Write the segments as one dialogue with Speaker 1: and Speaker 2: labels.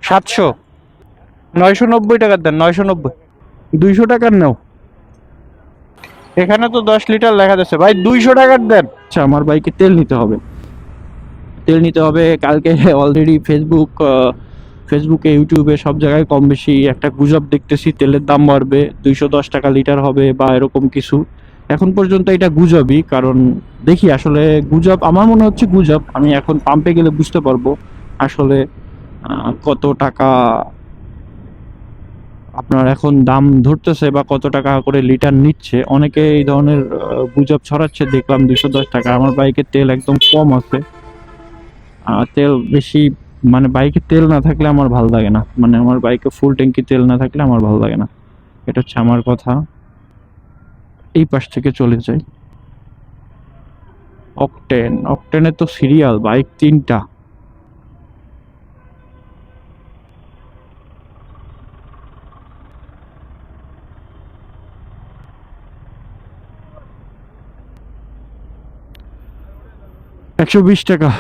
Speaker 1: 700, 990 টাকার দেন, 990। 200 টাকার নাও, এখানে তো 10 লিটার লেখা যাচ্ছে ভাই, 200 টাকার দেন। আচ্ছা, আমার বাইকে তেল নিতে হবে, তেল নিতে হবে কালকে। অলরেডি ফেসবুকে, ইউটিউবে সব জায়গায় কম বেশি একটা গুজব দেখতেছি, তেলের দাম বাড়বে, 210 টাকা লিটার হবে বা এরকম কিছু। এখন পর্যন্ত এটা গুজবই, কারণ দেখি আসলে গুজব, আমার মনে হচ্ছে গুজব। আমি এখন পাম্পে গেলে বুঝতে পারবো আসলে কত টাকা আপনার এখন দাম ধরতেছে বা কত টাকা করে লিটার নিচ্ছে। অনেকে এই ধরনের গুজব ছড়াচ্ছে, দেখলাম 210 টাকা। আমার বাইকে তেল একদম কম আছে, তেল বেশি, মানে বাইকে তেল না থাকলে আমার ভালো লাগে না, মানে আমার বাইকে ফুল ট্যাঙ্কি তেল না থাকলে আমার ভালো লাগে না। এটা হচ্ছে আমার কথা। এই পাশ থেকে চলে যাই। অকটেনে তো সিরিয়াল বাইক 3টা। $120।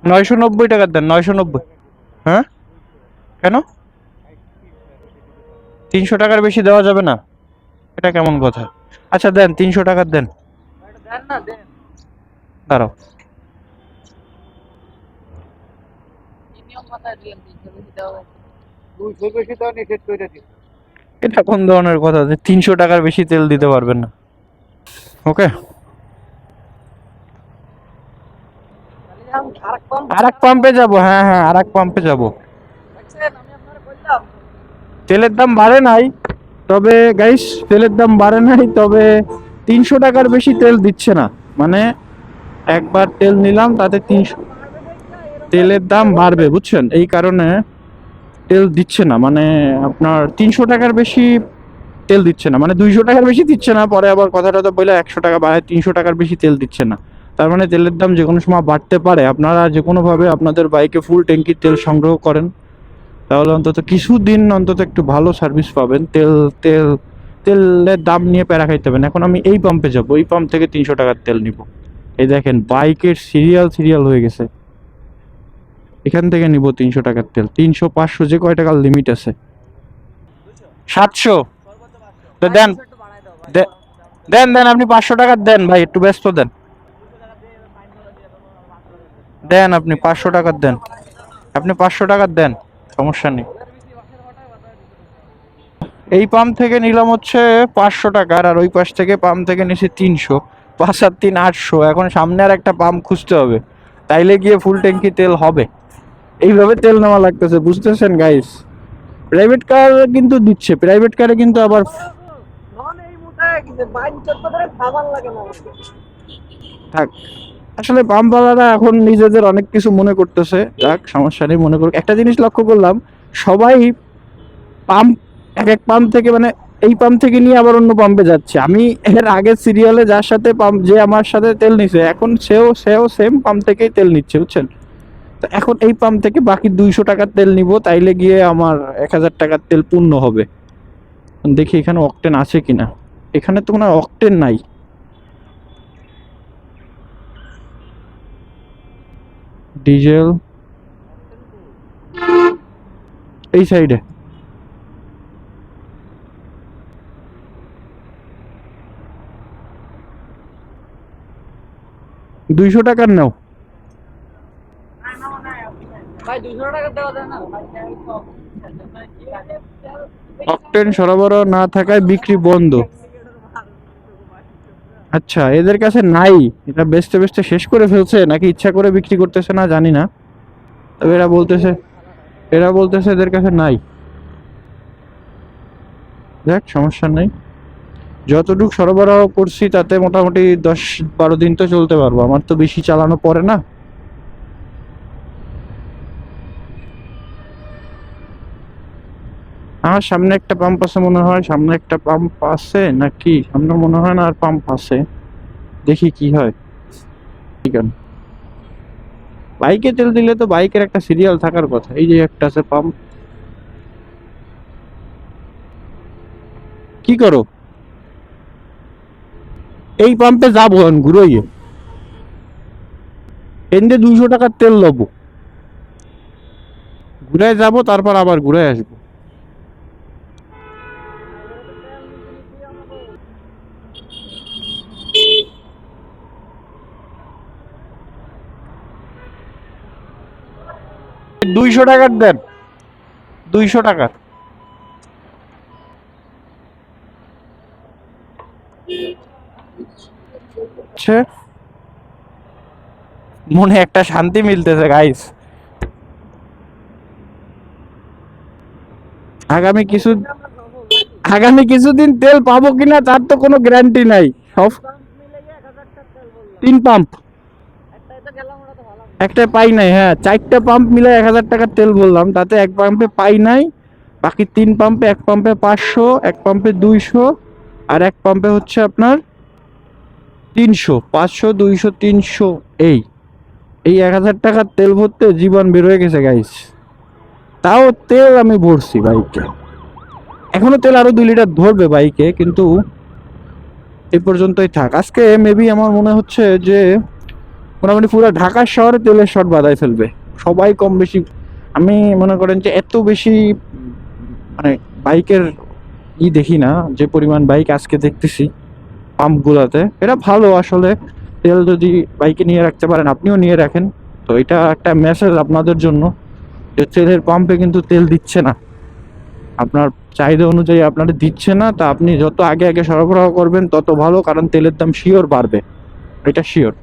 Speaker 1: 990 টাকার দেন, 990। হ্যাঁ, কেন? 300 টাকার বেশি দেওয়া যাবে না? এটা কেমন কথা? আচ্ছা দেন, 300 টাকার দেন। দাঁড়াও, এটা কোন ধরনের কথা যে 300 টাকার বেশি তেল দিতে পারবেন না? ওকে, আর এক পাম্পে যাবো। হ্যাঁ হ্যাঁ, আর এক পাম্পে যাবো। তেলের দাম বাড়ে নাই, তবে গাইস, তেলের দাম বাড়ে নাই, তবে 300 টাকার বেশি তেল দিচ্ছে না। মানে একবার তেল নিলাম, তাতে 300, তেলের দাম বাড়বে বুঝছেন, এই কারণে তেল দিচ্ছে না। মানে আপনার 300 টাকার বেশি তেল দিচ্ছে না, মানে 200 টাকার বেশি দিচ্ছে না। পরে আবার কথাটা তো বলে 100 টাকা বাড়ায়, 300 টাকার বেশি তেল দিচ্ছে না। তার মানে তেলের দাম যে কোনো সময় বাড়তে পারে। আপনারা যে কোনোভাবে আপনাদের বাইকে ফুল ট্যাঙ্কি তেল সংগ্রহ করেন, তাহলে অন্তত কিছুদিন অন্তত একটু ভালো সার্ভিস পাবেন। তেল তেলের দাম নিয়ে প্যারা খাইতে হবে না। এখন আমি এই পাম্পে যাব, এই পাম্প থেকে 300 টাকার তেল নিব। এই দেখেন বাইকের সিরিয়াল সিরিয়াল হয়ে গেছে, এখান থেকে নিব 300 টাকার তেল। 300, 500, যে কয় টাকার লিমিট আছে। 700 দেন, দেন দেন, আপনি 500 টাকার দেন ভাই, একটু ব্যস্ত দেন। দেন আপনি 500 টাকার দেন, আপনি 500 টাকার দেন, সমস্যা নেই। এই পাম্প থেকে নিলাম হচ্ছে 500 টাকার, আর ওই পাশ থেকে পাম্প থেকে নিছি 300। 5 আর 3 800। এখন সামনে আর একটা পাম্প খুঁজতে হবে, তাইলে গিয়ে ফুল ট্যাঙ্কি তেল হবে। এইভাবে তেল নেওয়া লাগতেছে, বুঝতেছেন গাইস? প্রাইভেট কার কিন্তু দিচ্ছে, প্রাইভেট কারে কিন্তু আবার থাক। আসলে পাম্পওয়ালারা এখন নিজেদের অনেক কিছু মনে করতেছে, যাক সমস্যা নেই, মনে করুক। একটা জিনিস লক্ষ্য করলাম, সবাই পাম্প, এক এক পাম্প থেকে, মানে এই পাম্প থেকে নিয়ে আবার অন্য পাম্পে যাচ্ছে। আমি এর আগের সিরিয়ালে যার সাথে পাম্প, যে আমার সাথে তেল নিছে, এখন সেও সেম পাম্প থেকেই তেল নিচ্ছে, বুঝছেন? তো এখন এই পাম্প থেকে বাকি 200 টাকার তেল নিব, তাইলে গিয়ে আমার 1000 টাকার তেল পূর্ণ হবে। দেখি এখানে অকটেন আছে কিনা। এখানে তো কোনো অকটেন নাই। ডিজেল এই সাইডে। 200 টাকার নাও। অকটেন সরবরাহ না থাকায় বিক্রি বন্ধ। আচ্ছা, এদের কাছে নাই, এটা বেচতে বেচতে শেষ করে ফেলছে, নাকি ইচ্ছা করে বিক্রি করতেছে না জানি না। তবে এরা বলতেছে এদের কাছে নাই। দেখ, সমস্যা নাই, যতটুকু সরবরাহ করছি তাতে মোটামুটি 10-12 দিন তো চলতে পারবো, আমার তো বেশি চালানো পড়ে না। আমার সামনে একটা পাম্প আছে মনে হয়, সামনে একটা পাম্প আছে নাকি, সামনে মনে হয় না আর পাম্প আছে। দেখি কি হয়। ঠিক আছে, বাইকে তেল দিলে তো বাইকের একটা সিরিয়াল থাকার কথা। এই যে একটা আছে পাম্প। কি করো? এই পাম্পে যাবো ঘুরোইয়ে, এনে 200 টাকার তেল লবো, ঘুরে যাবো, তারপর আবার ঘুরে আসবো। দুইশো টাকার দেন, 200 টাকার। আচ্ছা, মনে একটা শান্তি মিলতেছে গাইস। আগামী কিছু আগামী কিছুদিন তেল পাবো কিনা তার তো কোনো গ্যারান্টি নাই। সব 3 পাম্প, একটা পাই নাই। হ্যাঁ, 4টা পাম্প মিলে 1000 টাকার তেল বললাম, তাতে এক পাম্পে পাই নাই। বাকি 3 পাম্পে, এক পাম্পে 500, এক পাম্পে 200, আর এক পাম্পে হচ্ছে আপনার 300, 500, 200, 300। এই এই 1000 টাকার তেল ভরতে জীবন বের হয়ে গেছে গাইস। তাও তেল আমি ভরছি বাইকে, এখনো তেল আরো 2 লিটার ধরবে বাইকে, কিন্তু এই পর্যন্তই থাক। আজকে মেবি আমার মনে হচ্ছে যে মোটামুটি পুরো ঢাকা শহরে তেলের শর্ট বাঁধাই ফেলবে সবাই কম বেশি। আমি মনে করেন যে এত বেশি মানে বাইকের দেখি না, যে পরিমাণ বাইক আজকে দেখতেছি পাম্প গুলাতে। এটা ভালো আসলে, তেল যদি বাইকে নিয়ে রাখতে পারেন, আপনিও নিয়ে রাখেন। তো এটা একটা মেসেজ আপনাদের জন্য, যে তেলের পাম্পে কিন্তু তেল দিচ্ছে না, আপনার চাহিদা অনুযায়ী আপনারা দিচ্ছে না। তা আপনি যত আগে আগে সরবরাহ করবেন তত ভালো, কারণ তেলের দাম শিওর বাড়বে, এটা শিওর।